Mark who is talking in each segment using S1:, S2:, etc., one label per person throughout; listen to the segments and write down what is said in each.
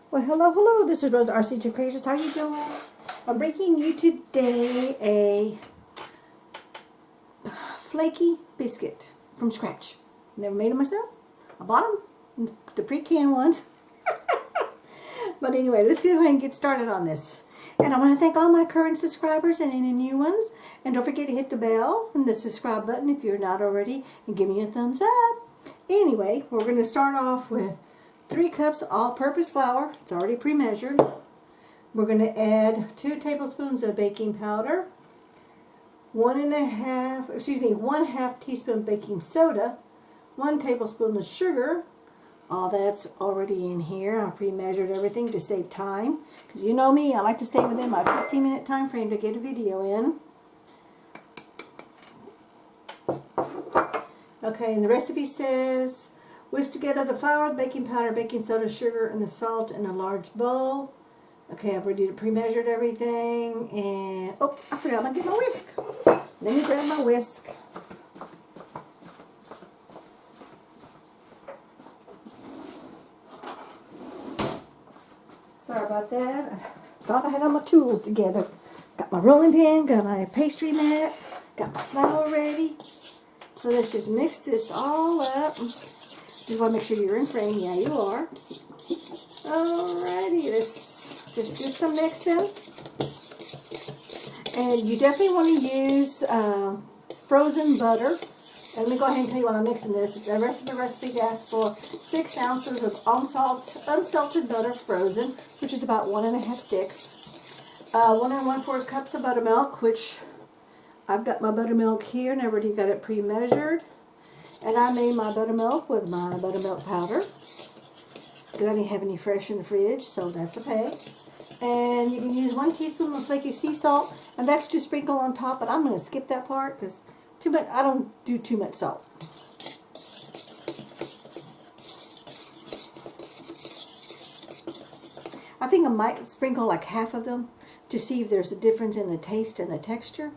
S1: Well, hello. This is Rose RC2 Creators. How you doing? I'm bringing you today a flaky biscuit from scratch. Never made them myself. I bought them, the pre-canned ones. But anyway, let's go ahead and get started on this. And I want to thank all my current subscribers and any new ones. And don't forget to hit the bell and the subscribe button if you're not already. And give me a thumbs up. Anyway, we're going to start off with 3 cups all-purpose flour. It's already pre-measured. We're going to add 2 tablespoons of baking powder, 1/2 teaspoon baking soda, 1 tablespoon of sugar. All that's already in here. I pre-measured everything to save time. Because you know me, I like to stay within my 15-minute time frame to get a video in. Okay, and the recipe says, whisk together the flour, the baking powder, baking soda, sugar, and the salt in a large bowl. Okay, I've already pre-measured everything. And, oh, I forgot to get my whisk. Let me grab my whisk. Sorry about that. I thought I had all my tools together. Got my rolling pin, got my pastry mat, got my flour ready. So let's just mix this all up. Just want to make sure you're in frame. Yeah, you are. Alrighty, let's just do some mixing. And you definitely want to use frozen butter. And let me go ahead and tell you what I'm mixing this. The rest of the recipe asks for 6 ounces of unsalted butter frozen, which is about 1.5 sticks. 1 1/4 cups of buttermilk, which I've got my buttermilk here and I already got it pre-measured. And I made my buttermilk with my buttermilk powder. Because I didn't have any fresh in the fridge, so that's okay. And you can use 1 teaspoon of Flaky Sea Salt, and that's to sprinkle on top, but I'm going to skip that part because I don't do too much salt. I think I might sprinkle like half of them to see if there's a difference in the taste and the texture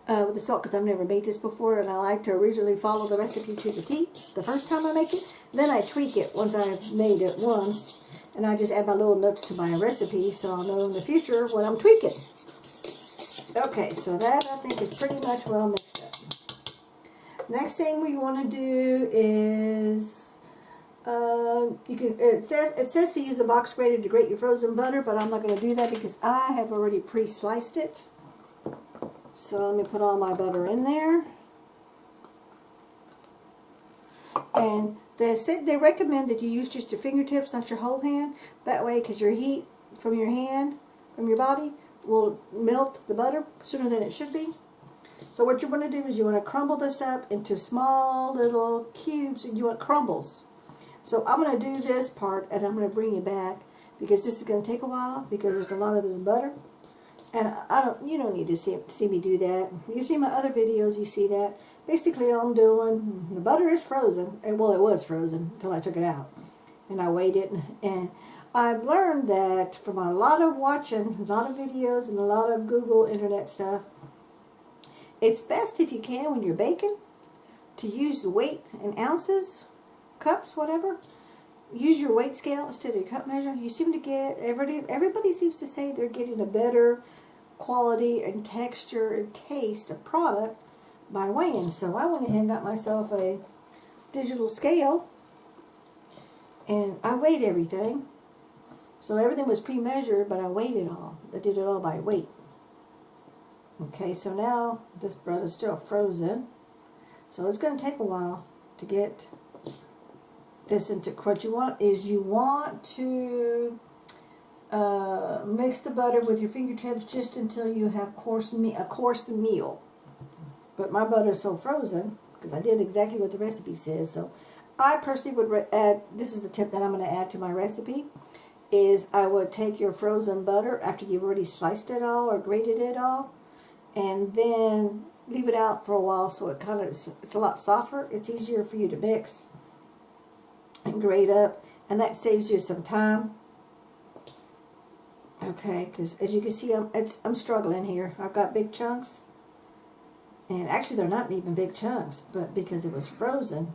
S1: with the salt, because I've never made this before, and I like to originally follow the recipe to the T the first time I make it. Then I tweak it once I've made it once, and I just add my little notes to my recipe so I'll know in the future what I'm tweaking. Okay, so that I think is pretty much well mixed up. Next thing we want to do is it says to use a box grater to grate your frozen butter, but I'm not going to do that because I have already pre-sliced it. So let me put all my butter in there. And they recommend that you use just your fingertips, not your whole hand. That way, because your heat from your hand, from your body, will melt the butter sooner than it should be. So what you want to do is you want to crumble this up into small little cubes, and you want crumbles. So I'm going to do this part, and I'm going to bring you back because this is going to take a while because there's a lot of this butter. And you don't need to see me do that. You see my other videos, you see that. Basically all I'm doing, the butter is frozen. And well, it was frozen until I took it out. And I weighed it. And I've learned that from a lot of watching, a lot of videos and a lot of Google internet stuff, it's best if you can when you're baking to use the weight in ounces, cups, whatever. Use your weight scale instead of your cup measure. You seem to get, everybody seems to say they're getting a better quality and texture and taste of product by weighing. So I went ahead and got myself a digital scale and I weighed everything. So everything was pre-measured, but I weighed it all. I did it all by weight. Okay, so now this bread is still frozen. So it's going to take a while to get this into. What you want is you want to mix the butter with your fingertips just until you have a coarse meal. But my butter is so frozen because I did exactly what the recipe says. So I personally would add, this is a tip that I'm going to add to my recipe, is I would take your frozen butter after you've already sliced it all or grated it all, and then leave it out for a while so it's a lot softer. It's easier for you to mix and grate up, and that saves you some time. Okay, because as you can see, I'm struggling here. I've got big chunks, and actually they're not even big chunks, but because it was frozen,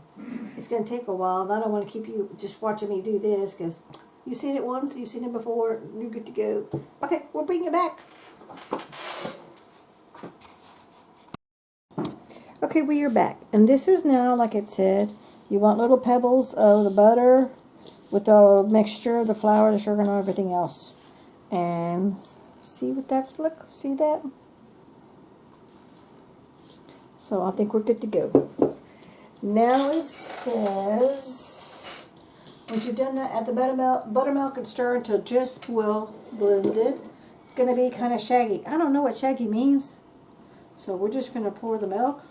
S1: it's going to take a while. And I don't want to keep you just watching me do this because You've seen it once, you've seen it before, you're good to go. Okay, we'll bring it back. Okay, we are back. And this is now, like it said, you want little pebbles of the butter with the mixture of the flour, the sugar, and everything else. And see what that's look? See that? So I think we're good to go. Now it says, once you've done that, add the buttermilk and stir until just well blended. It's going to be kind of shaggy. I don't know what shaggy means. So we're just going to pour the milk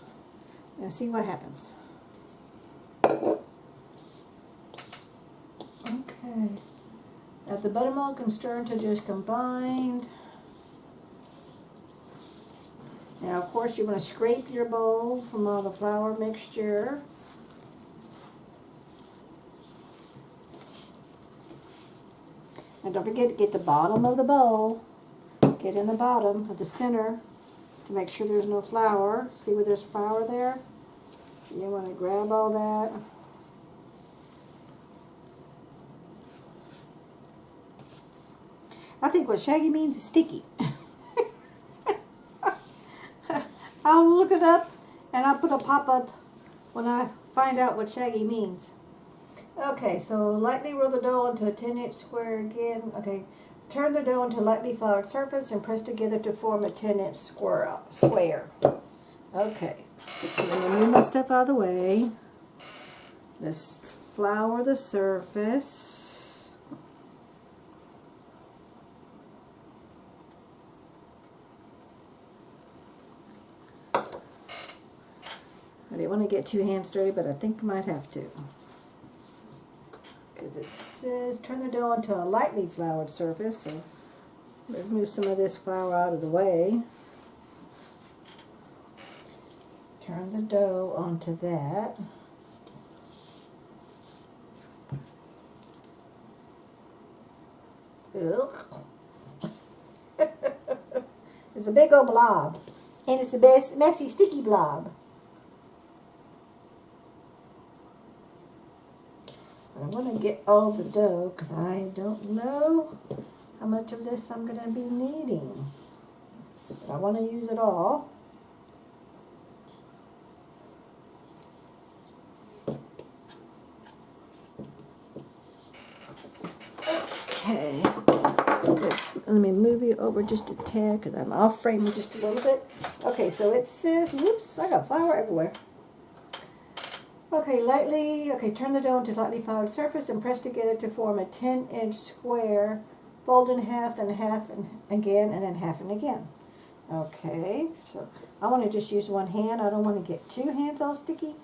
S1: and see what happens. Okay. Add the buttermilk and stir until just combined. Now, of course, you want to scrape your bowl from all the flour mixture. And don't forget to get the bottom of the bowl. Get in the bottom of the center to make sure there's no flour. See where there's flour there? You want to grab all that. I think what shaggy means is sticky. I'll look it up and I'll put a pop-up when I find out what shaggy means. Okay, so lightly roll the dough into a 10-inch square again. Okay, turn the dough into a lightly floured surface and press together to form a 10-inch square. Okay, so I'm going to move my stuff out of the way. Let's flour the surface. I didn't want to get 2 hands dirty, but I think I might have to. Because it says turn the dough into a lightly floured surface. So let's move some of this flour out of the way. Turn the dough onto that. Ugh. It's a big old blob. And it's a messy, sticky blob. I want to get all the dough because I don't know how much of this I'm going to be needing. But I want to use it all. Okay. Let me move you over just a tad because I'm off frame just a little bit. Okay, so it says, whoops, I got flour everywhere. Okay, turn the dough into a lightly floured surface and press together to form a 10-inch square. Fold in half and half and again and then half and again. Okay, so I want to just use one hand. I don't want to get 2 hands all sticky.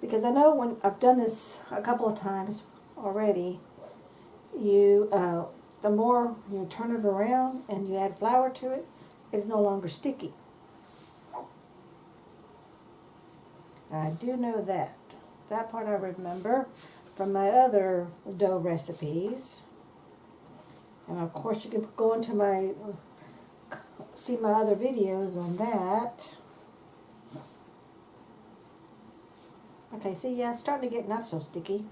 S1: Because I know when I've done this a couple of times already, the more you turn it around and you add flour to it, it's no longer sticky. I do know that. That part I remember from my other dough recipes. And of course you can go into see my other videos on that. Okay, see, yeah, it's starting to get not so sticky.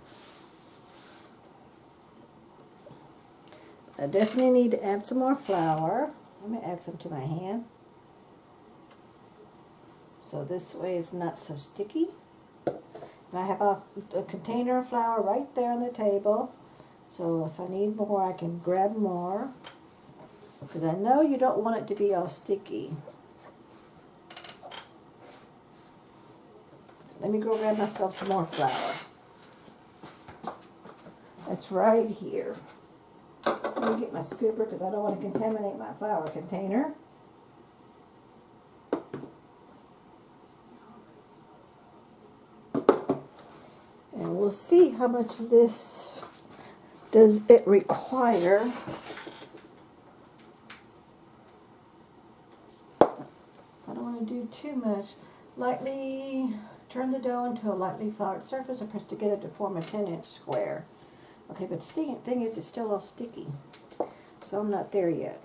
S1: I definitely need to add some more flour. Let me add some to my hand. So this way it's not so sticky. And I have a container of flour right there on the table. So if I need more, I can grab more. Because I know you don't want it to be all sticky. Let me go grab myself some more flour. That's right here. Let me get my scooper because I don't want to contaminate my flour container. And we'll see how much of this does it require. I don't want to do too much. Lightly turn the dough into a lightly floured surface and press together to form a 10-inch square. Okay, but the thing is, it's still all sticky. So I'm not there yet.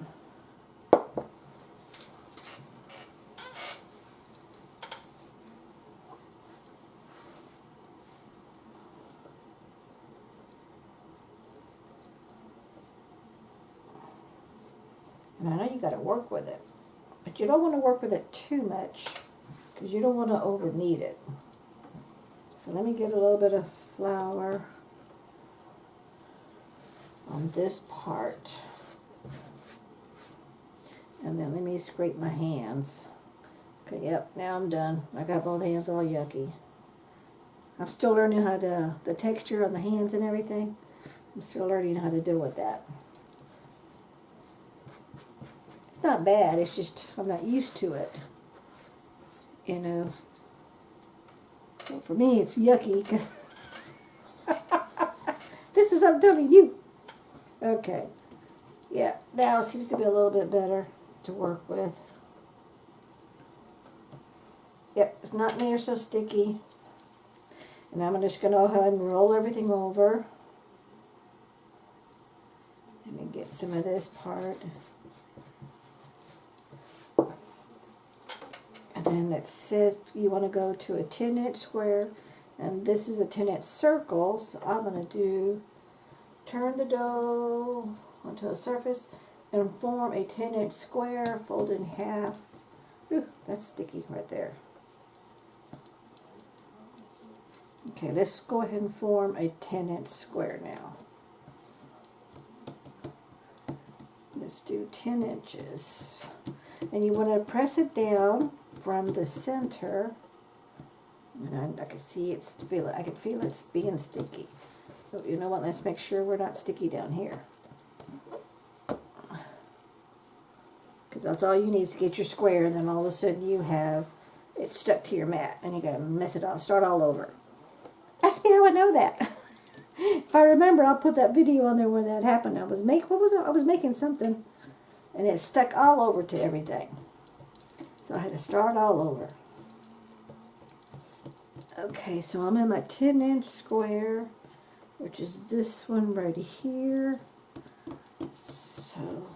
S1: And I know you got to work with it, but you don't want to work with it too much because you don't want to over knead it. So let me get a little bit of flour on this part. And then let me scrape my hands. Okay, yep, now I'm done. I got both hands all yucky. I'm still learning how to, the texture on the hands and everything. I'm still learning how to deal with that. It's not bad, it's just I'm not used to it. You know. So for me, it's yucky. This is I'm totally new. Okay. Yeah, now it seems to be a little bit better to work with. Yep, it's not near so sticky. And I'm just going to go ahead and roll everything over. Let me get some of this part. And then it says you want to go to a 10-inch square. And this is a 10-inch circle. So I'm going to turn the dough onto a surface and form a 10-inch square, fold in half. Ooh, that's sticky right there. Okay, let's go ahead and form a 10-inch square now. Let's do 10 inches. And you want to press it down from the center. And I can see it's I can feel it's being sticky. So you know what? Let's make sure we're not sticky down here. Because that's all you need is to get your square, and then all of a sudden you have it stuck to your mat, and you got to mess it on, start all over. Ask me how I know that. If I remember, I'll put that video on there where that happened. I was making something, and it stuck all over to everything. So I had to start all over. Okay, so I'm in my 10-inch square, which is this one right here. So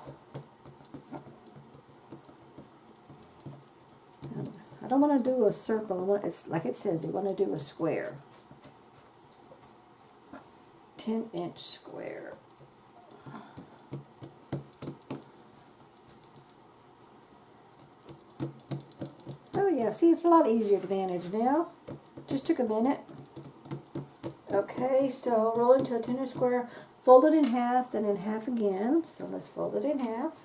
S1: I don't want to do a circle. It's like it says, you want to do a square. 10-inch square. Oh yeah, see, it's a lot easier to manage now. Just took a minute. Okay, so roll into a 10-inch square, fold it in half, then in half again. So let's fold it in half.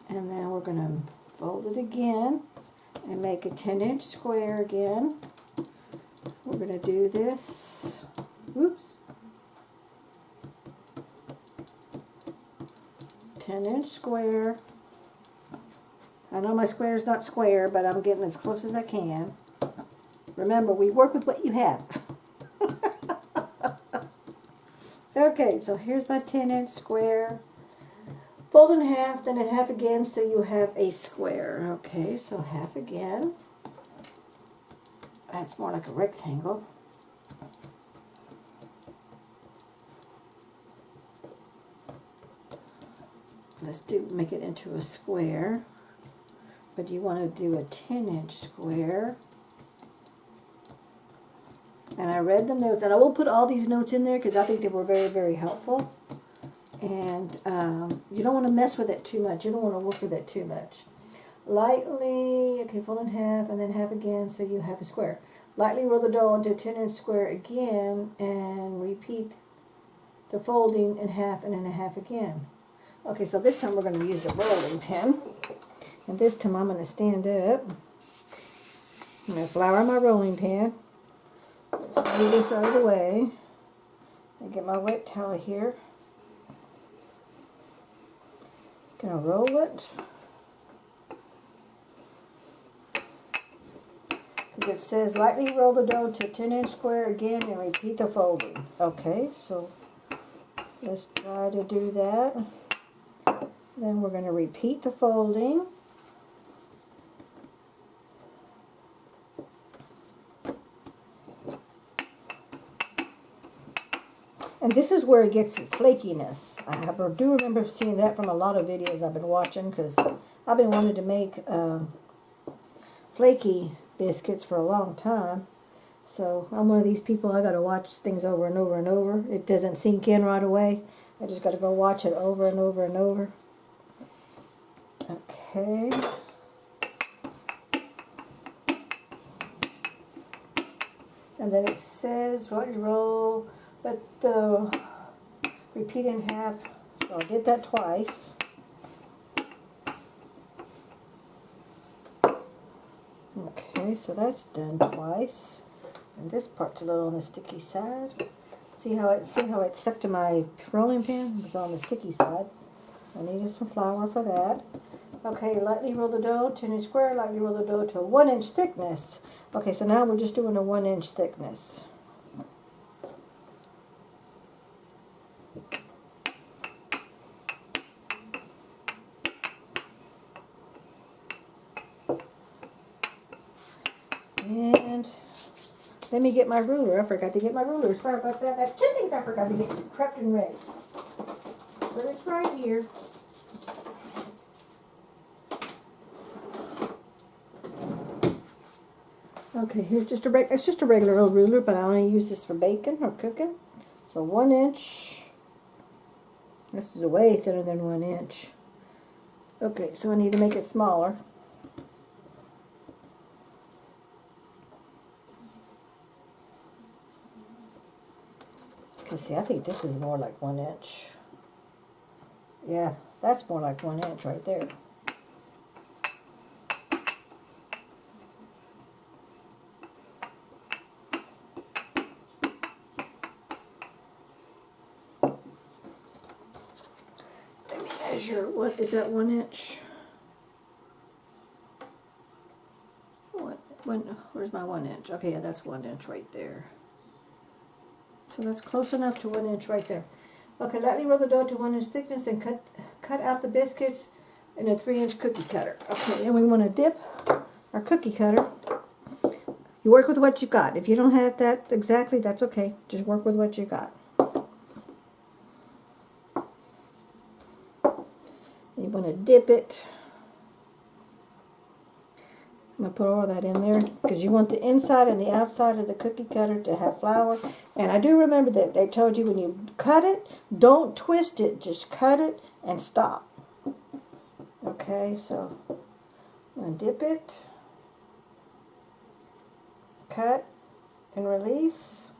S1: And then we're going to fold it again and make a 10-inch square again. We're going to do this. Oops. 10-inch square. I know my square is not square, but I'm getting as close as I can. Remember, we work with what you have. Okay, so here's my 10-inch square. Fold in half, then in half again, so you have a square. Okay, so half again. That's more like a rectangle. Let's make it into a square. But you want to do a 10-inch square. And I read the notes, and I will put all these notes in there because I think they were very, very helpful. And you don't want to mess with it too much. You don't want to work with it too much. Lightly, okay, fold in half, and then half again, so you have a square. Lightly roll the dough into a 10-inch square again, and repeat the folding in half and in a half again. Okay, so this time we're going to use the rolling pin. And this time I'm going to stand up. I'm going to flour my rolling pin. Let's move this out of the way. And get my wet towel here. Gonna roll it. Because it says lightly roll the dough to a 10-inch square again and repeat the folding. Okay, so let's try to do that. Then we're going to repeat the folding. And this is where it gets its flakiness. I do remember seeing that from a lot of videos I've been watching, because I've been wanting to make flaky biscuits for a long time. So I'm one of these people, I got to watch things over and over and over. It doesn't sink in right away. I just got to go watch it over and over and over. Okay. And then it says, well, you roll, but repeat in half. So I did that twice. Okay, so that's done twice. And this part's a little on the sticky side. See how it stuck to my rolling pin? It was on the sticky side. I needed some flour for that. Okay, lightly roll the dough, 10-inch square, lightly roll the dough to a 1-inch thickness. Okay, so now we're just doing a 1-inch thickness. And let me get my ruler. I forgot to get my ruler. Sorry about that. That's 2 things I forgot to get prepped and ready. But it's right here. Okay, here's just it's just a regular old ruler, but I only use this for baking or cooking. So 1 inch. This is way thinner than 1 inch. Okay, so I need to make it smaller. See, I think this is more like 1 inch. Yeah, that's more like 1 inch right there. Let me measure. What is that, 1 inch? Where's my 1 inch? Okay, yeah, that's 1 inch right there. So that's close enough to 1 inch right there. Okay, lightly roll the dough to 1 inch thickness and cut out the biscuits in a 3-inch cookie cutter. Okay, then we want to dip our cookie cutter. You work with what you got. If you don't have that exactly, that's okay. Just work with what you got. You want to dip it. I'm going to put all that in there because you want the inside and the outside of the cookie cutter to have flour. And I do remember that they told you when you cut it, don't twist it. Just cut it and stop. Okay, so I'm going to dip it, cut, and release.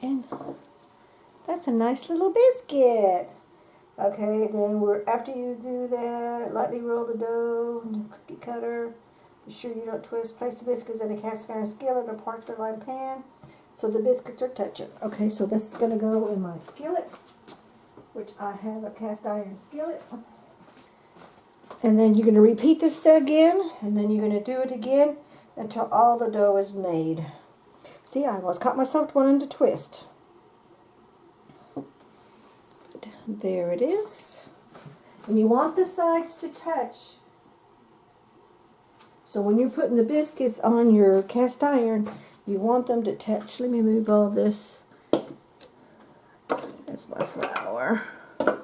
S1: And that's a nice little biscuit. Okay, then after you do that, lightly roll the dough in the cookie cutter. Be sure you don't twist. Place the biscuits in a cast iron skillet or parchment lined pan so the biscuits are touching. Okay, so this is going to go in my skillet, which I have a cast iron skillet. And then you're going to repeat this again, and then you're going to do it again until all the dough is made. See, I almost caught myself wanting to twist. There it is. And you want the sides to touch. So when you're putting the biscuits on your cast iron, you want them to touch. Let me move all this. That's my flour. Because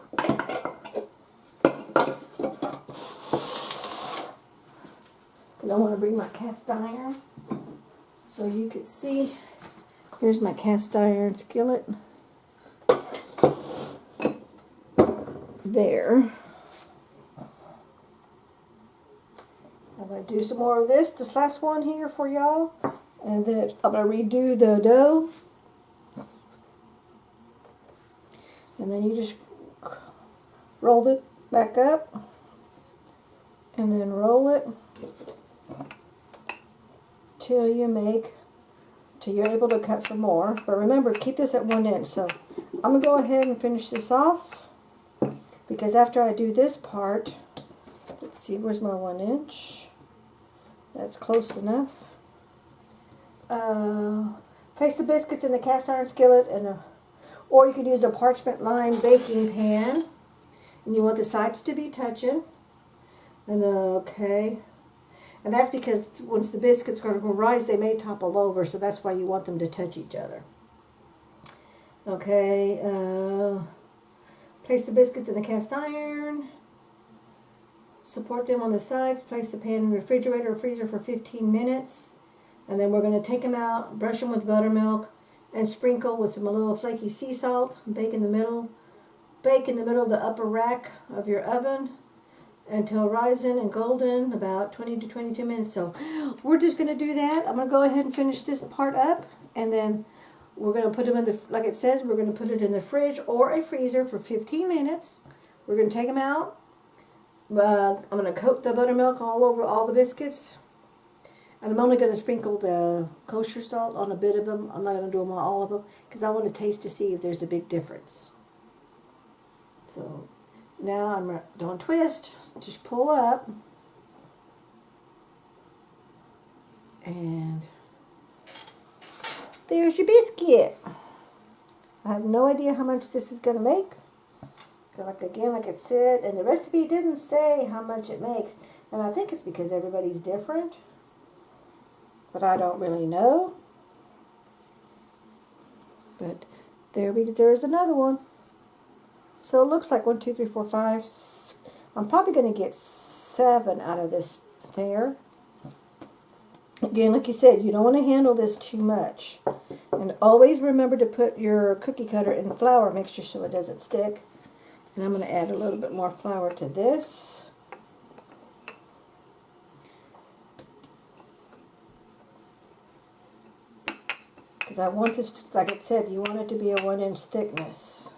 S1: I want to bring my cast iron so you can see. Here's my cast iron skillet. There. I'm going to do some more of this last one here for y'all, and then I'm going to redo the dough, and then you just roll it back up, and then roll it till you're able to cut some more. But remember, keep this at 1 inch. So I'm going to go ahead and finish this off. Because after I do this part, let's see, where's my 1 inch? That's close enough. Place the biscuits in the cast iron skillet, or you could use a parchment lined baking pan. And you want the sides to be touching. And okay. And that's because once the biscuits are going to rise, they may topple over, so that's why you want them to touch each other. Okay. Place the biscuits in the cast iron. Support them on the sides. Place the pan in the refrigerator or freezer for 15 minutes. And then we're going to take them out, brush them with buttermilk, and sprinkle with some little flaky sea salt. Bake in the middle bake in the middle of the upper rack of your oven until rising and golden, about 20 to 22 minutes. So we're just going to do that. I'm going to go ahead and finish this part up, and then we're going to put them in the, like it says, we're going to put it in the fridge or a freezer for 15 minutes. We're going to take them out. I'm going to coat the buttermilk all over all the biscuits. And I'm only going to sprinkle the kosher salt on a bit of them. I'm not going to do them on all of them because I want to taste to see if there's a big difference. So now I'm doing twist. Just pull up. And there's your biscuit. I have no idea how much this is going to make. Like it said, and the recipe didn't say how much it makes. And I think it's because everybody's different. But I don't really know. But there's another one. So it looks like 1, 2, 3, 4, 5. I'm probably going to get 7 out of this there. Again, like you said, you don't want to handle this too much. And always remember to put your cookie cutter in flour mixture so it doesn't stick. And I'm going to add a little bit more flour to this. Because I want this, like it said, you want it to be a 1-inch thickness.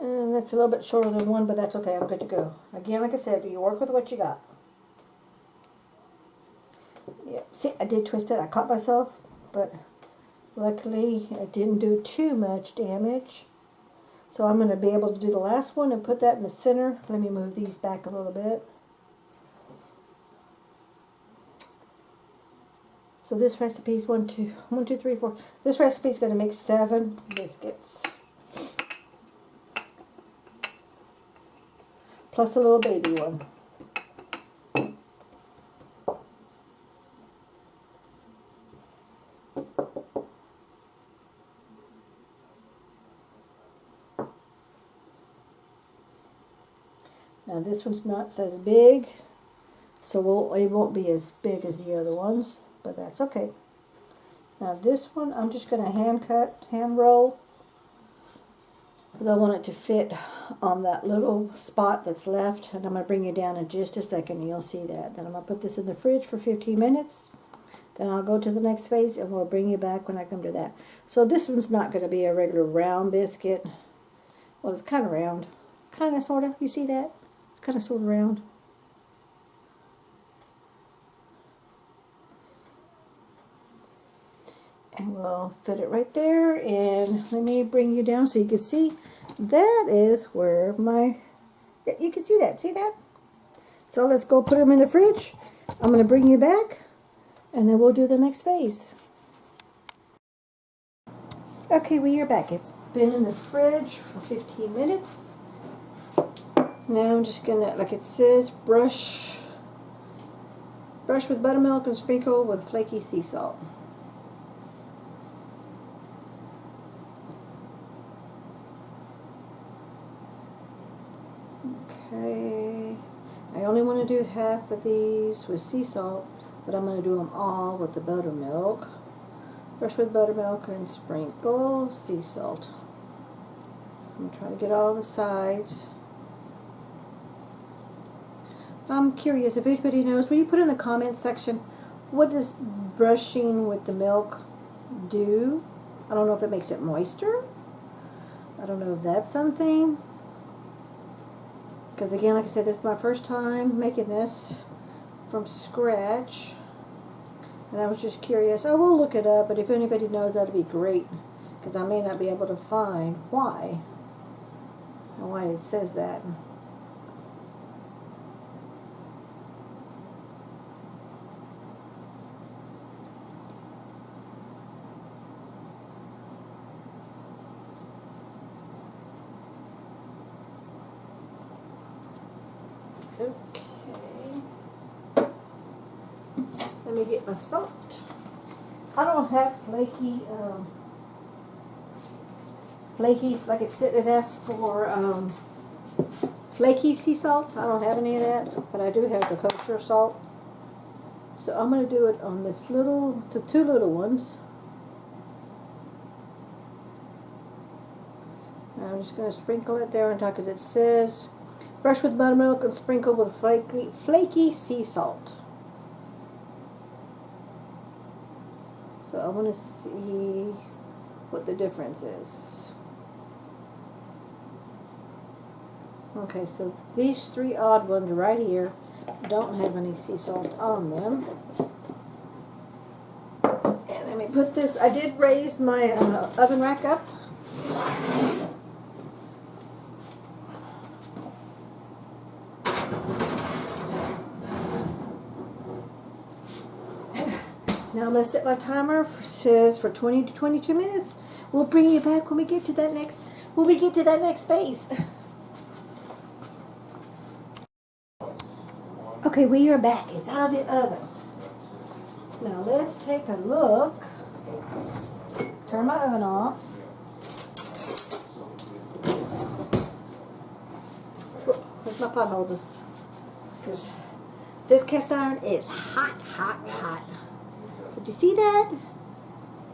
S1: And that's a little bit shorter than 1, but that's okay. I'm good to go. Again, like I said, you work with what you got. Yep. See, I did twist it. I caught myself, but luckily I didn't do too much damage. So I'm going to be able to do the last one and put that in the center. Let me move these back a little bit. So this recipe is 1, 2, 3, 4. This recipe is going to make 7 biscuits. Plus a little baby one. Now this one's not says big, so it won't be as big as the other ones, but that's okay. Now this one I'm just going to hand roll, because I want it to fit on that little spot that's left, and I'm going to bring it down in just a second and you'll see that. Then I'm going to put this in the fridge for 15 minutes. Then I'll go to the next phase and we'll bring you back when I come to that. So this one's not going to be a regular round biscuit. Well, it's kind of round. Kind of, sort of. You see that? It's kind of sort of round. And we'll fit it right there. And let me bring you down so you can see. That is where you can see that. See that? So let's go put them in the fridge. I'm going to bring you back. And then we'll do the next phase. Okay, we are back. It's been in the fridge for 15 minutes. Now I'm just going to, like it says, brush with buttermilk and sprinkle with flaky sea salt. Okay. I only want to do half of these with sea salt, but I'm going to do them all with the buttermilk. Brush with buttermilk and sprinkle sea salt. I'm trying to get all the sides. I'm curious if anybody knows, will you put in the comments section, what does brushing with the milk do? I don't know if it makes it moister. I don't know if that's something. Because again, like I said, this is my first time making this from scratch. And I was just curious. I will look it up, but if anybody knows, that'd be great. Because I may not be able to find why. And why it says that. Okay. Let me get my salt. I don't have flaky, like it asks for flaky sea salt. I don't have any of that, but I do have the kosher salt. So I'm going to do it on this the 2 little ones. I'm just going to sprinkle it there on top because it says brush with buttermilk and sprinkle with flaky sea salt. So I want to see what the difference is. Okay, so these three odd ones right here don't have any sea salt on them. And let me put this, I did raise my oven rack up. Now I'm going to set my timer, says for 20 to 22 minutes. We'll bring you back when we get to that next phase. Okay, we are back. It's out of the oven. Now let's take a look. Turn my oven off. Where's my pot holders? Because this cast iron is hot, hot, hot. Did you see that?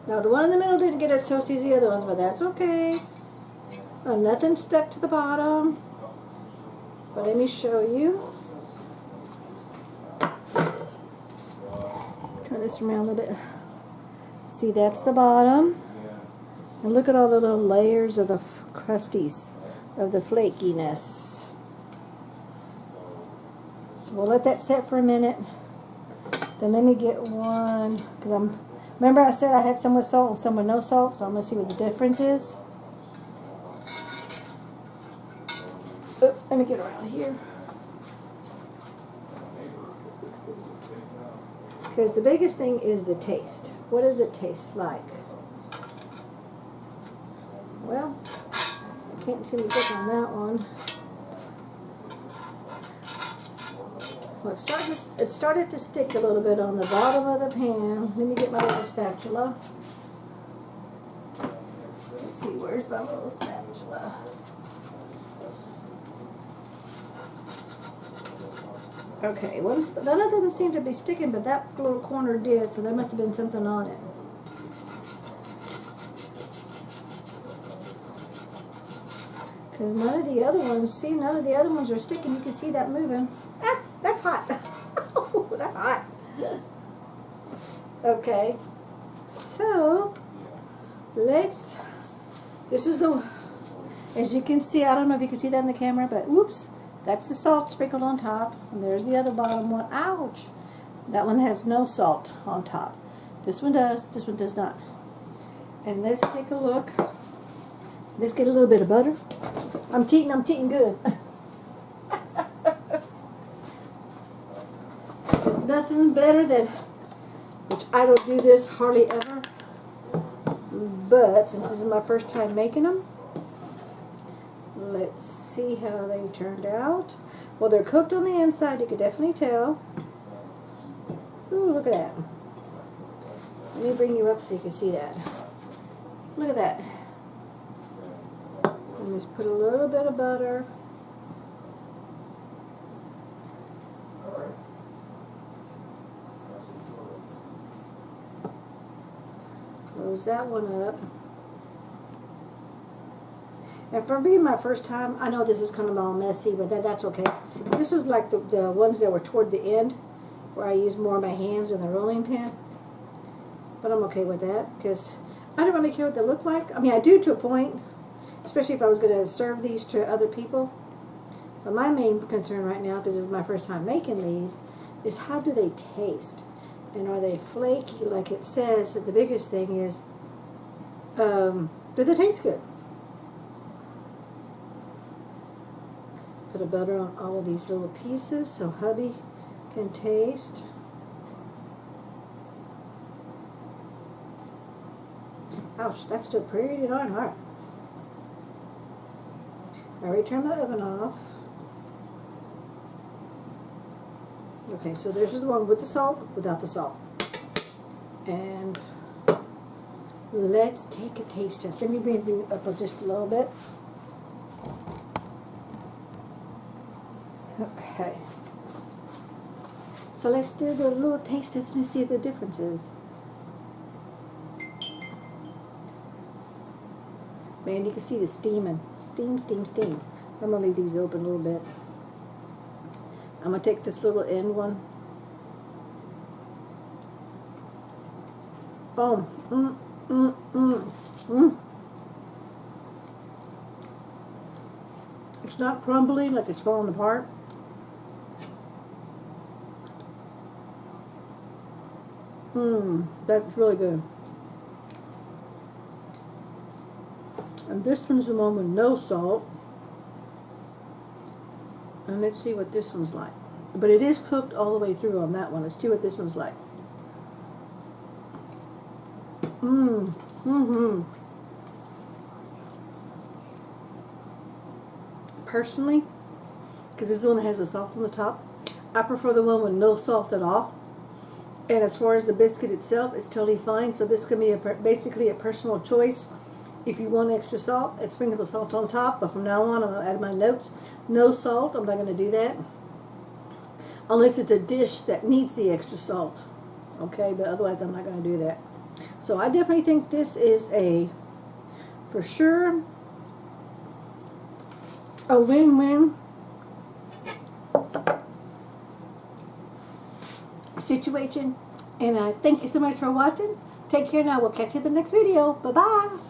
S1: Now the one in the middle didn't get it so as the other ones, but that's okay. Nothing stuck to the bottom. But let me show you. Turn this around a little bit. See, that's the bottom. And look at all the little layers of the crusties, of the flakiness. So we'll let that set for a minute. Then let me get one, because remember I said I had some with salt and some with no salt, so I'm going to see what the difference is. Oh, let me get around here. Because the biggest thing is the taste. What does it taste like? Well, I can't seem to get on that one. Well, it started to stick a little bit on the bottom of the pan. Let me get my little spatula. Let's see, where's my little spatula? Okay, none of them seem to be sticking, but that little corner did, so there must have been something on it. Because none of the other ones are sticking. You can see that moving. Ah, that's hot. That's hot. Okay, so this is as you can see, I don't know if you can see that in the camera, but whoops. That's the salt sprinkled on top, and there's the other bottom one. Ouch! That one has no salt on top. This one does, this one does not. And let's take a look. Let's get a little bit of butter. I'm cheating good. There's nothing better than, which I don't do this hardly ever, but since this is my first time making them, let's see how they turned out. Well, they're cooked on the inside, you can definitely tell. Ooh, look at that. Let me bring you up so you can see that. Look at that. And just put a little bit of butter. Close that one up. And for being my first time, I know this is kind of all messy, but that's okay. This is like the ones that were toward the end, where I used more of my hands than the rolling pin. But I'm okay with that, because I don't really care what they look like. I mean, I do to a point, especially if I was going to serve these to other people. But my main concern right now, because this is my first time making these, is how do they taste? And are they flaky like it says? The biggest thing is, do they taste good? Put a butter on all of these little pieces so hubby can taste. Ouch, that's still pretty darn hard. I already turned my oven off. Okay, so this is the one with the salt, without the salt. And let's take a taste test. Let me bring it up just a little bit. Okay. So let's do the little taste test and see the differences. Man, you can see the steaming. Steam, steam, steam. I'm going to leave these open a little bit. I'm going to take this little end one. Oh, It's not crumbly like it's falling apart. That's really good. And this one's the one with no salt. And let's see what this one's like. But it is cooked all the way through on that one. Let's see what this one's like. Personally, because this is the one that has the salt on the top, I prefer the one with no salt at all. And as far as the biscuit itself, it's totally fine. So this can be basically a personal choice. If you want extra salt, sprinkle the salt on top. But from now on, I'm going to add my notes. No salt. I'm not going to do that. Unless it's a dish that needs the extra salt. Okay, but otherwise I'm not going to do that. So I definitely think this is for sure, a win-win situation. And I thank you so much for watching. Take care now. We'll catch you in the next video. Bye-bye.